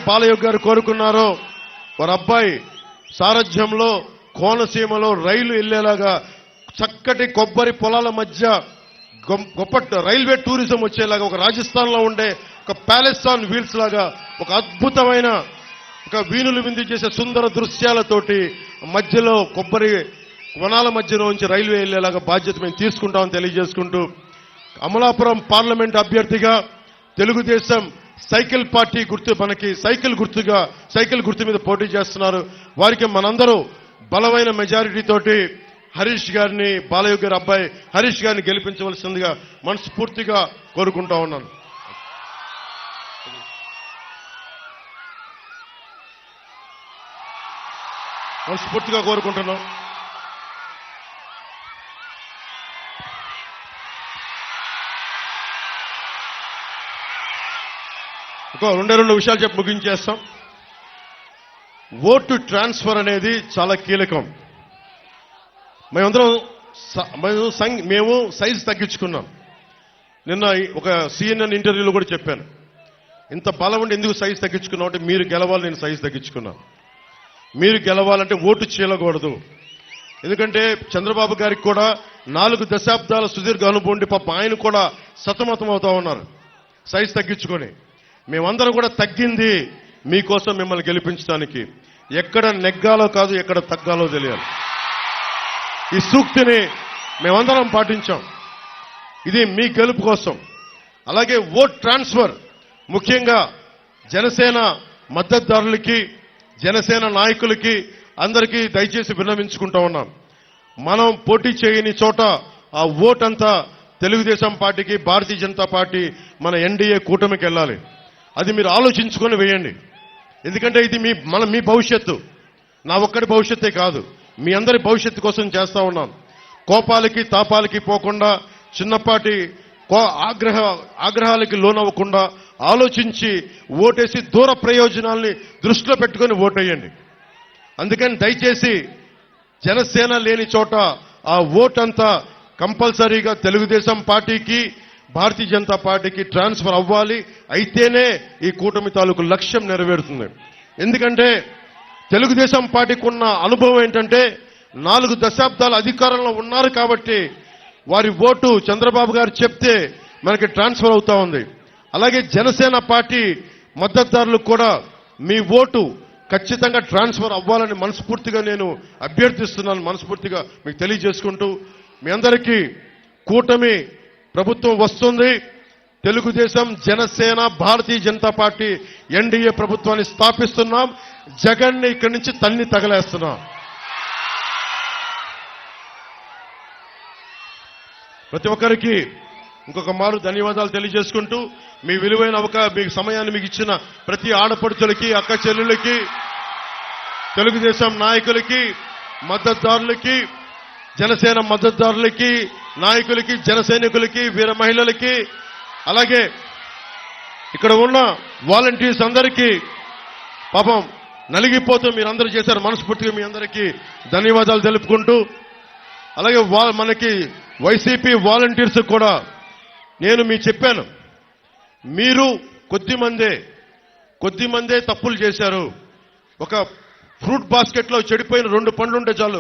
బాలయ్య గారు కోరుకున్నారో వారి అబ్బాయి సారథ్యంలో కోనసీమలో రైలు వెళ్లేలాగా చక్కటి కొబ్బరి పొలాల మధ్య గొప్ప రైల్వే టూరిజం వచ్చేలాగా ఒక రాజస్థాన్ లో ఉండే ఒక ప్యాలెస్ ఆన్ వీల్స్ లాగా ఒక అద్భుతమైన ఒక వీణులు విందు చేసే సుందర దృశ్యాలతోటి మధ్యలో కొబ్బరి వనాల మధ్యలో నుంచి రైల్వే వెళ్లేలాగా బాధ్యత మేము తీసుకుంటామని తెలియజేసుకుంటూ అమలాపురం పార్లమెంట్ అభ్యర్థిగా తెలుగుదేశం సైకిల్ పార్టీ గుర్తు మనకి సైకిల్ గుర్తు మీద పోటీ చేస్తున్నారు. వారికి మనందరూ బలమైన మెజారిటీ తోటి హరీష్ గారిని బాలయ్య గారి అబ్బాయి హరీష్ గారిని గెలిపించవలసిందిగా మనస్ఫూర్తిగా కోరుకుంటా ఉన్నాను. మనస్ఫూర్తిగా కోరుకుంటున్నాం. ఇంకో రెండు విషయాలు చెప్పి ముగించేస్తాం. ఓటు ట్రాన్స్ఫర్ అనేది చాలా కీలకం. మేము సైజు తగ్గించుకున్నాం. నిన్న ఒక CNN ఇంటర్వ్యూలో కూడా చెప్పాను. ఇంత బలం ఉండి ఎందుకు సైజు తగ్గించుకున్నాం అంటే మీరు గెలవాలి, నేను సైజు తగ్గించుకున్నాను. మీరు గెలవాలంటే ఓటు చీలకూడదు. ఎందుకంటే చంద్రబాబు గారికి కూడా 4 దశాబ్దాల సుదీర్ఘ అనుభవం ఉండి పాప ఆయన కూడా సతమతం అవుతా ఉన్నారు సైజు తగ్గించుకొని. మేమందరం కూడా తగ్గింది మీకోసం, మిమ్మల్ని గెలిపించడానికి. ఎక్కడ నెగ్గాలో కాదు, ఎక్కడ తగ్గాలో తెలియాలి. ఈ సూక్తిని మేమందరం పాటించాం. ఇది మీ గెలుపు కోసం. అలాగే ఓట్ ట్రాన్స్ఫర్ ముఖ్యంగా జనసేన మద్దతుదారులకి, జనసేన నాయకులకి అందరికీ దయచేసి విన్నవించుకుంటా ఉన్నాం. మనం పోటీ చేయని చోట ఆ ఓట్ అంతా తెలుగుదేశం పార్టీకి, భారతీయ జనతా పార్టీ మన ఎన్డీఏ కూటమికి వెళ్ళాలి. అది మీరు ఆలోచించుకొని వేయండి. ఎందుకంటే ఇది మీ భవిష్యత్తు, నా ఒక్కడి భవిష్యత్తే కాదు, మీ అందరి భవిష్యత్తు కోసం చేస్తా ఉన్నాం. కోపాలకి తాపాలకి పోకుండా, చిన్నపాటి ఆగ్రహాలకి లోనవ్వకుండా ఆలోచించి ఓటేసి దూర ప్రయోజనాల్ని దృష్టిలో పెట్టుకొని ఓటేయండి. అందుకని దయచేసి జనసేన లేని చోట ఆ ఓట్ అంతా కంపల్సరీగా తెలుగుదేశం పార్టీకి, భారతీయ జనతా పార్టీకి ట్రాన్స్ఫర్ అవ్వాలి. అయితేనే ఈ కూటమి తాలూకు లక్ష్యం నెరవేరుతుంది. ఎందుకంటే తెలుగుదేశం పార్టీకి ఉన్న అనుభవం ఏంటంటే 4 దశాబ్దాల అధికారంలో ఉన్నారు కాబట్టి వారి ఓటు చంద్రబాబు గారు చెప్తే మనకి ట్రాన్స్ఫర్ అవుతా ఉంది. అలాగే జనసేన పార్టీ మద్దతుదారులకు కూడా మీ ఓటు ఖచ్చితంగా ట్రాన్స్ఫర్ అవ్వాలని మనస్ఫూర్తిగా నేను అభ్యర్థిస్తున్నాను. మనస్ఫూర్తిగా మీకు తెలియజేసుకుంటూ మీ అందరికీ కూటమి ప్రభుత్వం వస్తుంది. తెలుగుదేశం, జనసేన, భారతీయ జనతా పార్టీ ఎన్డీఏ ప్రభుత్వాన్ని స్థాపిస్తున్నాం. జగన్ ని ఇక్కడి నుంచి తన్ని తగలేస్తున్నాం. ప్రతి ఒక్కరికి ఇంకొక మారు ధన్యవాదాలు తెలియజేసుకుంటూ మీ విలువైన మీకు సమయాన్ని మీకు ఇచ్చిన ప్రతి ఆడపడుచులకి, అక్క చెల్లెళ్ళకి, తెలుగుదేశం నాయకులకి, మద్దతుదారులకి, జనసేన మద్దతుదారులకి, నాయకులకి, జన సైనికులకి, వీర మహిళలకి, అలాగే ఇక్కడ ఉన్న వాలంటీర్స్ అందరికీ పాపం నలిగిపోతూ మీరందరూ చేశారు. మనస్ఫూర్తిగా మీ అందరికీ ధన్యవాదాలు తెలుపుకుంటూ, అలాగే మనకి వైసీపీ వాలంటీర్స్ కూడా నేను మీకు చెప్పాను, మీరు కొద్దిమందే తప్పులు చేశారు. ఒక ఫ్రూట్ బాస్కెట్లో చెడిపోయిన 2 పండ్లు ఉంటే చాలు